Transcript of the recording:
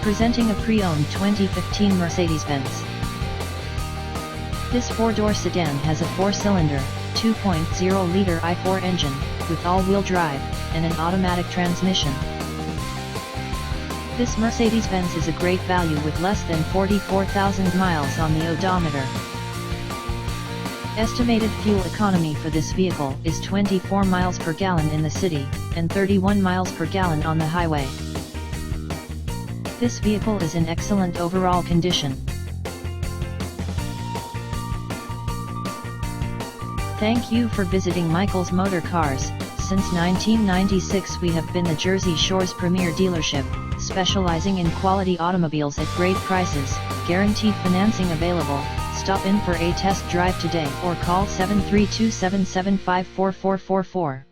Presenting a pre-owned 2015 Mercedes-Benz. This four-door sedan has a four-cylinder, 2.0-liter i4 engine, with all-wheel drive, and an automatic transmission. This Mercedes-Benz is a great value with less than 44,000 miles on the odometer. Estimated fuel economy for this vehicle is 24 miles per gallon in the city, and 31 miles per gallon on the highway. This vehicle is in excellent overall condition. Thank you for visiting Michael's Motorcars. Since 1996 we have been the Jersey Shore's premier dealership, specializing in quality automobiles at great prices, guaranteed financing available. Stop in for a test drive today or call 732-775-4444.